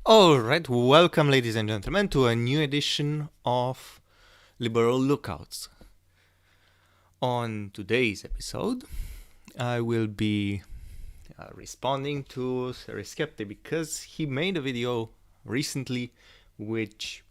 Alright, welcome ladies and gentlemen to a new edition of Liberal Lookouts. On today's episode, I will be responding to Skeptic because he made a video recently which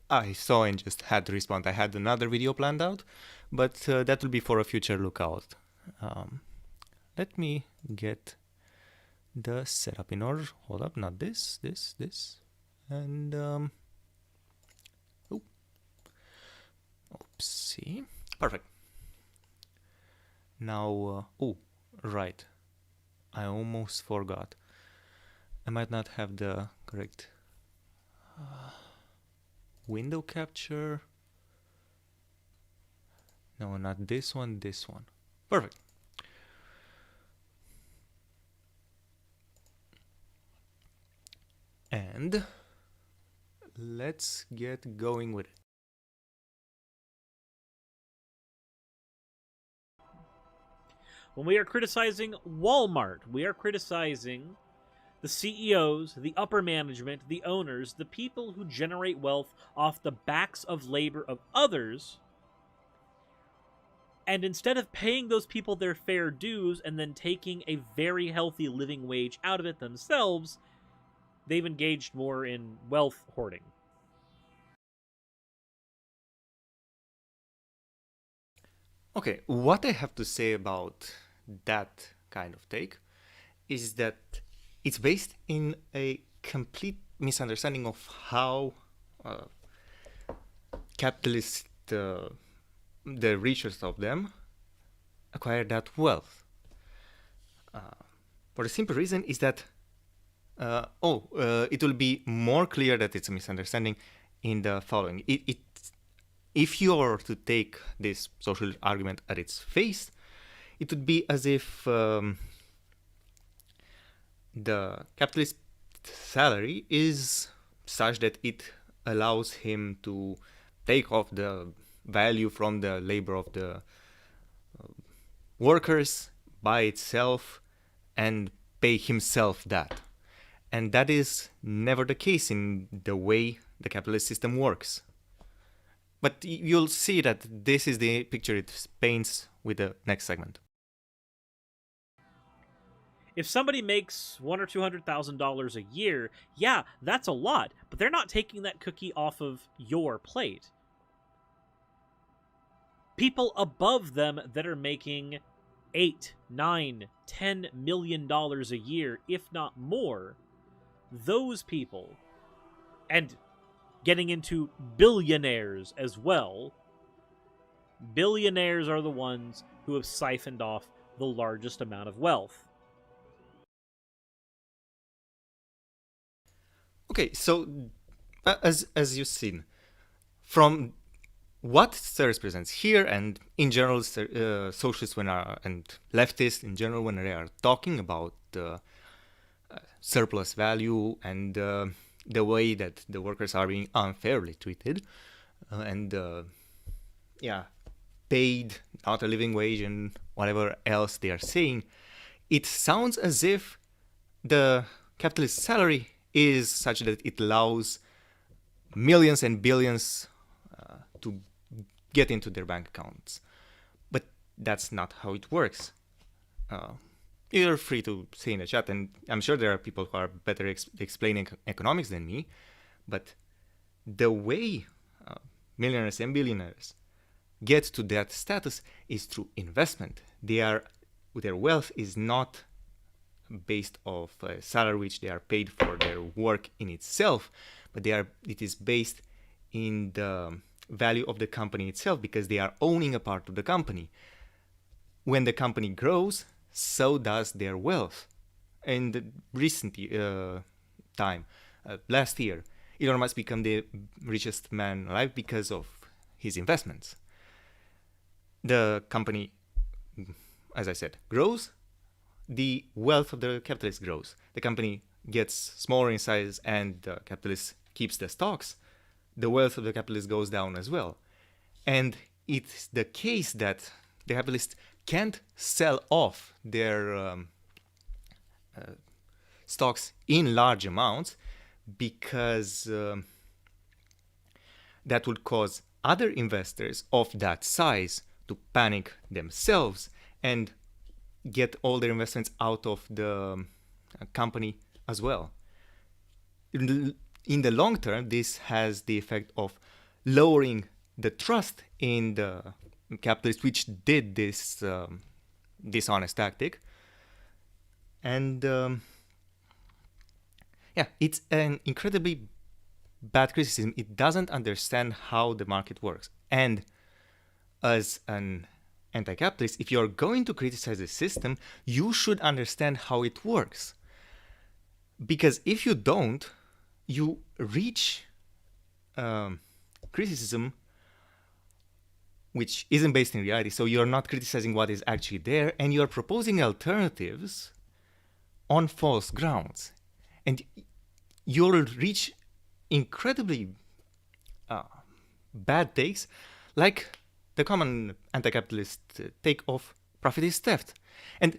I saw and just had to respond. I had another video planned out, but that will be for a future lookout. Let me get the setup in order. Hold up, not this, and oopsie, perfect. Now, right, I almost forgot. I might not have the correct window capture. No, not this one, this one. Perfect. And let's get going with it. When we are criticizing Walmart, we are criticizing the CEOs, the upper management, the owners, the people who generate wealth off the backs of labor of others. And instead of paying those people their fair dues and then taking a very healthy living wage out of it themselves, they've engaged more in wealth hoarding. Okay, what I have to say about that kind of take is that it's based in a complete misunderstanding of how capitalists, the richest of them, acquire that wealth. For the simple reason is that it will be more clear that it's a misunderstanding in the following. If you are to take this social argument at its face, it would be as if the capitalist salary is such that it allows him to take off the value from the labor of the workers by itself and pay himself that. And that is never the case in the way the capitalist system works. But you'll see that this is the picture it paints with the next segment. If somebody makes $100,000 or $200,000 a year, yeah, that's a lot, but they're not taking that cookie off of your plate. People above them that are making $8, $9, $10 million a year, if not more, those people, and getting into billionaires as well, billionaires are the ones who have siphoned off the largest amount of wealth. Okay, so as you've seen, from what Series presents here, and in general, socialists and leftists in general, when they are talking about surplus value and the way that the workers are being unfairly treated and paid not a living wage and whatever else they are saying, it sounds as if the capitalist salary is such that it allows millions and billions to get into their bank accounts. But that's not how it works. You're free to say in the chat, and I'm sure there are people who are better explaining economics than me, but the way millionaires and billionaires get to that status is through investment. Their wealth is not based off a salary which they are paid for their work in itself, but it is based in the value of the company itself, because they are owning a part of the company. When the company grows, so does their wealth. In the recent time, last year, Elon Musk became the richest man alive because of his investments. The company, as I said, grows. The wealth of the capitalist grows. The company gets smaller in size and the capitalist keeps the stocks. The wealth of the capitalist goes down as well. And it's the case that the capitalists can't sell off their stocks in large amounts because that would cause other investors of that size to panic themselves and get all their investments out of the company as well. In the long term, this has the effect of lowering the trust in the capitalists which did this dishonest tactic. And yeah, it's an incredibly bad criticism. It doesn't understand how the market works. And as an anti-capitalist, if you're going to criticize the system, you should understand how it works. Because if you don't, you reach criticism which isn't based in reality. So you're not criticizing what is actually there, and you're proposing alternatives on false grounds. And you'll reach incredibly bad takes, like the common anti-capitalist take of profit is theft. And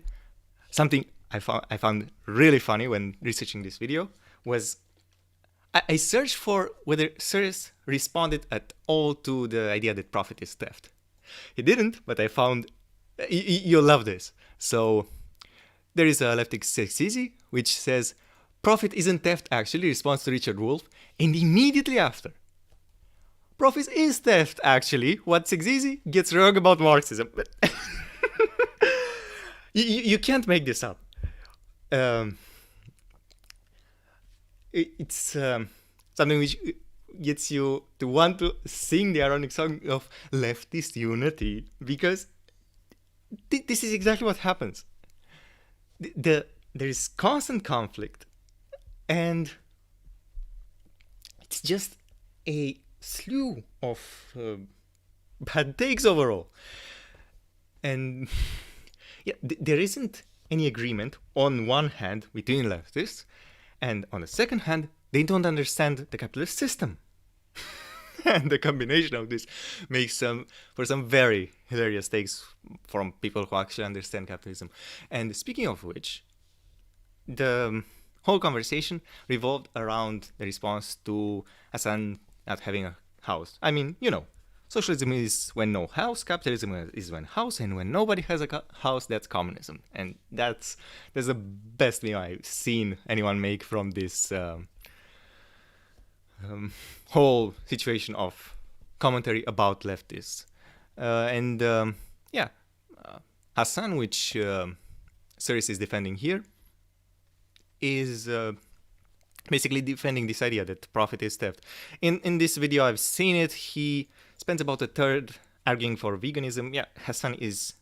something I found really funny when researching this video was I searched for whether Sears responded at all to the idea that profit is theft. He didn't, but I found you'll love this. So there is a leftic Sexeasy which says profit isn't theft actually, responds to Richard Wolff, and immediately after, profit is theft actually, what Sexeasy gets wrong about Marxism. You can't make this up. It's something which gets you to want to sing the ironic song of leftist unity, because this is exactly what happens. There is constant conflict, and it's just a slew of bad takes overall. And yeah, there isn't any agreement on one hand between leftists, and on the second hand, they don't understand the capitalist system. And the combination of this makes for some very hilarious takes from people who actually understand capitalism. And speaking of which, the whole conversation revolved around the response to Hassan not having a house. I mean, socialism is when no house, capitalism is when house, and when nobody has a house, that's communism. And that's the best meme I've seen anyone make from this whole situation of commentary about leftists. Hassan, which Series is defending here, is basically defending this idea that profit is theft. In this video, I've seen it. He spends about a third arguing for veganism. Yeah, Hassan is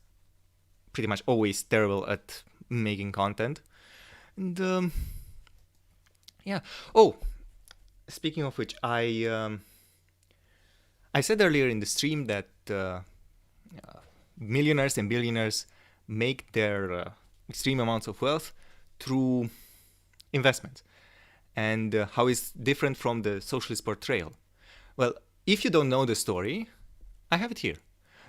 pretty much always terrible at making content. And speaking of which, I said earlier in the stream that millionaires and billionaires make their extreme amounts of wealth through investments, and how it's different from the socialist portrayal. Well, if you don't know the story, I have it here.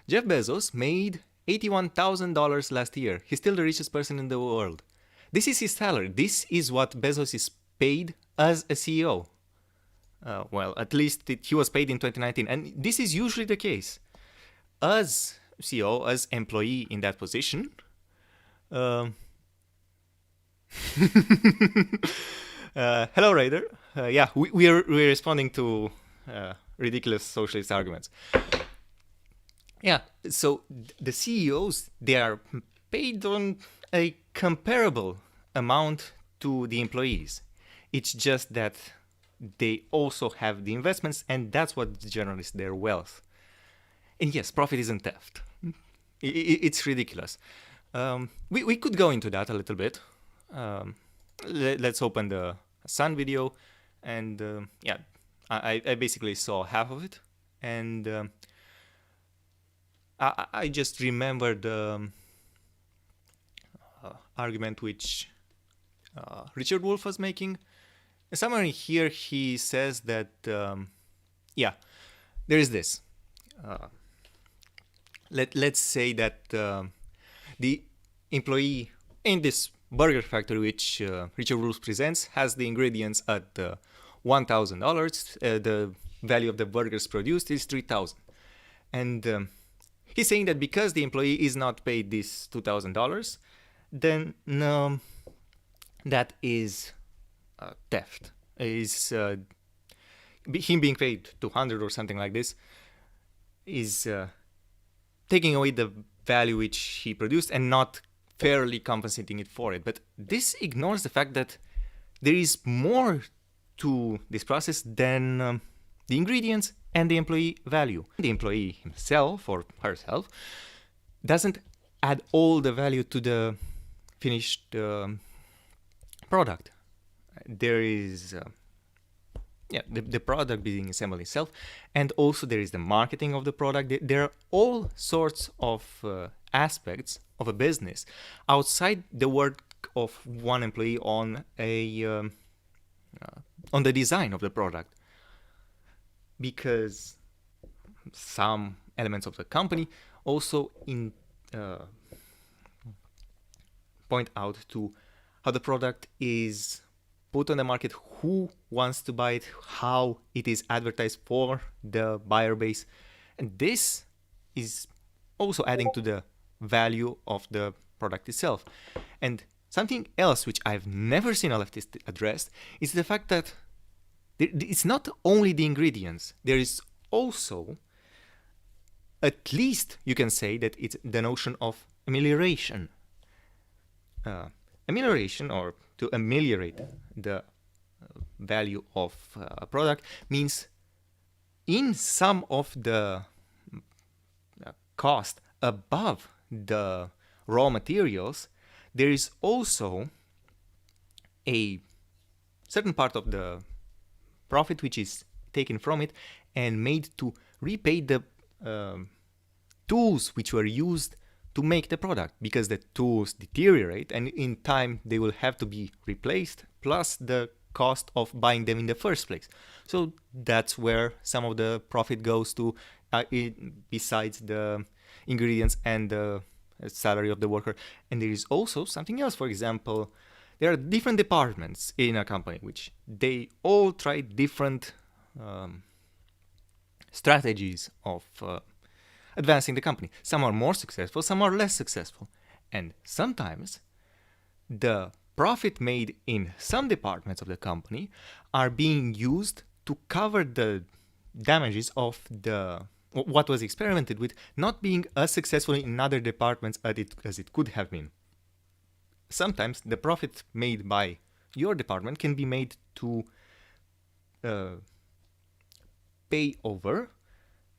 Jeff Bezos made $81,000 last year. He's still the richest person in the world. This is his salary. This is what Bezos is paid as a CEO. Well, at least he was paid in 2019. And this is usually the case. As CEO, as employee in that position, hello, Raider. We're responding to ridiculous socialist arguments. Yeah, so the CEOs, they are paid on a comparable amount to the employees. It's just that they also have the investments, and that's what generates their wealth. And yes, profit isn't theft. It's ridiculous. We could go into that a little bit. Let's open the Sun video, and I basically saw half of it, and I just remembered the argument which Richard Wolff was making. Somewhere in here he says that there is this. Let's say that the employee in this burger factory which Richard Wolff presents has the ingredients at the $1,000, the value of the burgers produced is $3,000. And he's saying that because the employee is not paid this $2,000, then that is theft. Is him being paid 200 or something like this is taking away the value which he produced and not fairly compensating it for it. But this ignores the fact that there is more to this process than the ingredients and the employee value. The employee himself or herself doesn't add all the value to the finished product. There is the product being assembled itself, and also there is the marketing of the product. There are all sorts of aspects of a business outside the work of one employee on the design of the product, because some elements of the company also point out to how the product is put on the market, who wants to buy it, how it is advertised for the buyer base. And this is also adding to the value of the product itself. And something else which I've never seen a leftist address is the fact that it's not only the ingredients. There is also, at least you can say that it's the notion of amelioration. Amelioration, or to ameliorate the value of a product, means in some of the cost above the raw materials, there is also a certain part of the profit which is taken from it and made to repay the tools which were used to make the product, because the tools deteriorate and in time they will have to be replaced, plus the cost of buying them in the first place. So that's where some of the profit goes to, besides the ingredients and the salary of the worker. And there is also something else. For example, there are different departments in a company which they all try different strategies of advancing the company. Some are more successful, some are less successful. And sometimes the profit made in some departments of the company are being used to cover the damages of what was experimented with not being as successful in other departments as it could have been. Sometimes the profit made by your department can be made to pay over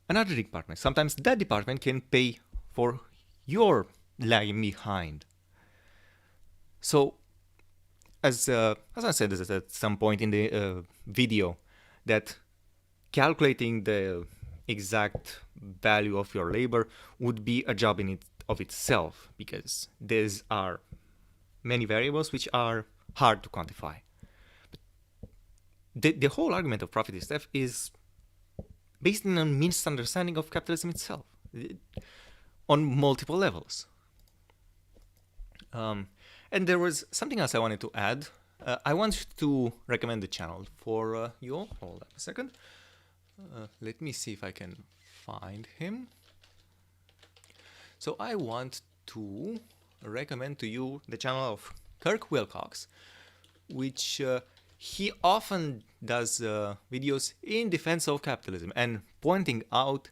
another department. Sometimes that department can pay for your lagging behind. So, as I said at some point in the video, that calculating the exact value of your labor would be a job in of itself, because there are many variables which are hard to quantify. But the whole argument of profit is theft is based on a misunderstanding of capitalism itself on multiple levels. And there was something else I wanted to add. I want to recommend the channel for you all. Hold up a second. Let me see if I can find him. So I want to recommend to you the channel of Kirk Wilcox, which he often does videos in defense of capitalism and pointing out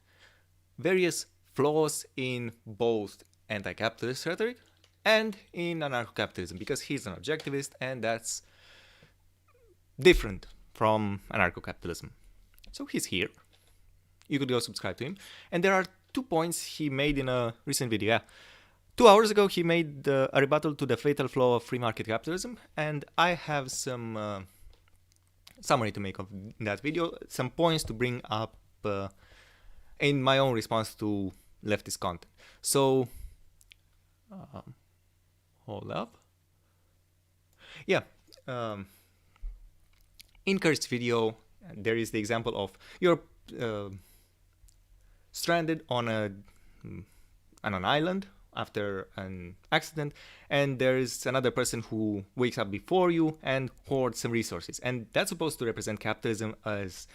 various flaws in both anti-capitalist rhetoric and in anarcho-capitalism, because he's an objectivist and that's different from anarcho-capitalism. So he's here. You could go subscribe to him. And there are 2 points he made in a recent video. Yeah. 2 hours ago he made a rebuttal to the fatal flaw of free market capitalism, and I have some summary to make of that video, some points to bring up in my own response to leftist content. So, hold up. Yeah. In Kurt's video, there is the example of you're stranded on an island after an accident, and there is another person who wakes up before you and hoards some resources. And that's supposed to represent capitalism as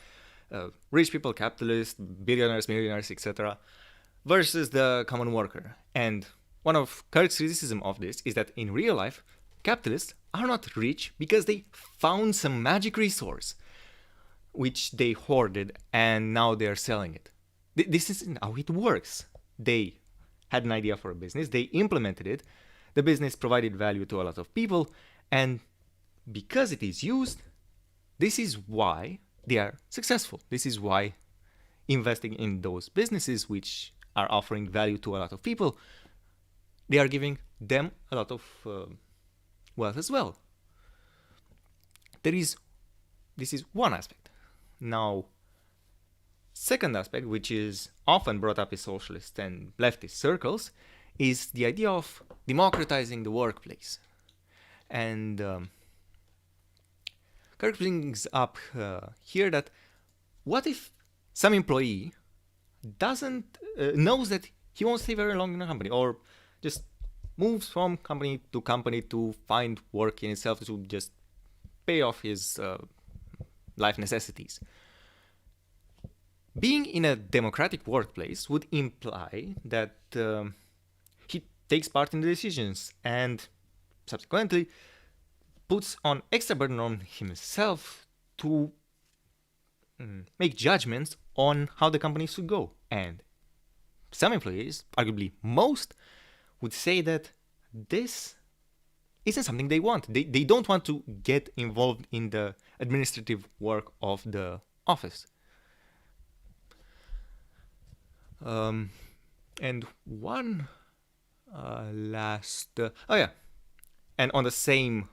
rich people, capitalists, billionaires, millionaires, etc., versus the common worker. And one of Kirk's criticism of this is that in real life, capitalists are not rich because they found some magic resource which they hoarded and now they are selling it. This isn't how it works. They had an idea for a business, they implemented it, the business provided value to a lot of people, and because it is used, this is why they are successful. This is why investing in those businesses which are offering value to a lot of people, they are giving them a lot of wealth as well. This is one aspect. Now, second aspect, which is often brought up in socialist and leftist circles, is the idea of democratizing the workplace. And Kirk brings up here that what if some employee doesn't knows that he won't stay very long in a company, or just moves from company to find work in itself to just pay off his life necessities. Being in a democratic workplace would imply that he takes part in the decisions and subsequently puts on extra burden on himself to make judgments on how the company should go. And some employees, arguably most, would say that this isn't something they want. They don't want to get involved in the administrative work of the office. And one last... and on the same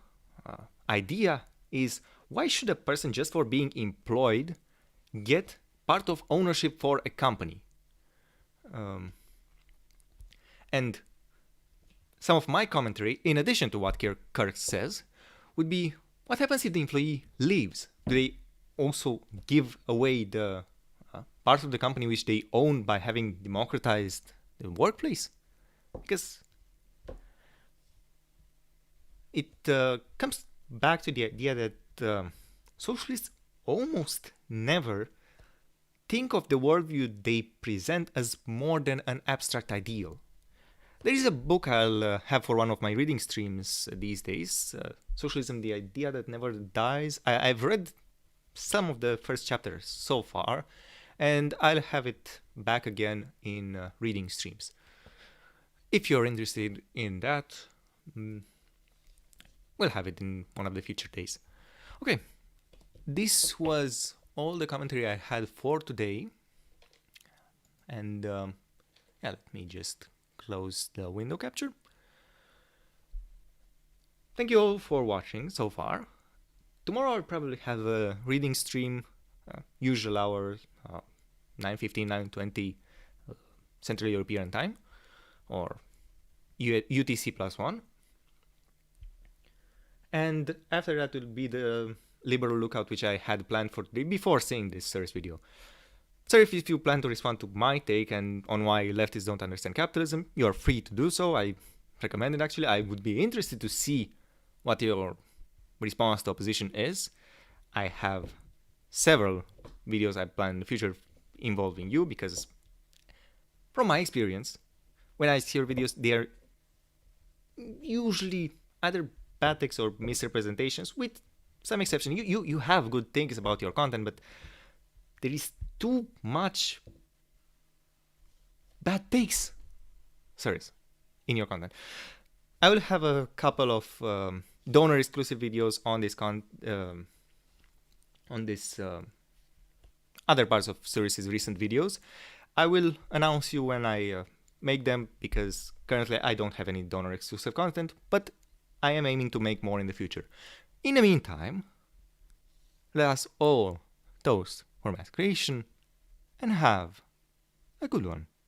idea is, why should a person just for being employed get part of ownership for a company? And some of my commentary, in addition to what Kirk says, would be, what happens if the employee leaves? Do they also give away the part of the company which they own by having democratized the workplace? Because it comes back to the idea that socialists almost never think of the worldview they present as more than an abstract ideal. There is a book I'll have for one of my reading streams these days, Socialism, the Idea That Never Dies. I've read some of the first chapters so far, and I'll have it back again in reading streams. If you're interested in that, we'll have it in one of the future days. Okay, this was all the commentary I had for today. And let me just close the window capture. Thank you all for watching so far. Tomorrow I'll probably have a reading stream, usual hour, 9:15, 9:20 Central European time, or UTC +1. And after that will be the liberal lookout which I had planned for today before seeing this series video. So if you plan to respond to my take and on why leftists don't understand capitalism, you're free to do so. I recommend it actually. I would be interested to see what your response to opposition is. I have several videos I plan in the future involving you, because from my experience, when I see your videos, they are usually either bad takes or misrepresentations, with some exception. You have good things about your content, but there is too much bad takes, sirs, in your content. I will have a couple of donor exclusive videos on this other parts of Cyrus's recent videos. I will announce you when I make them, because currently I don't have any donor exclusive content, but I am aiming to make more in the future. In the meantime, let us all toast for mass creation and have a good one.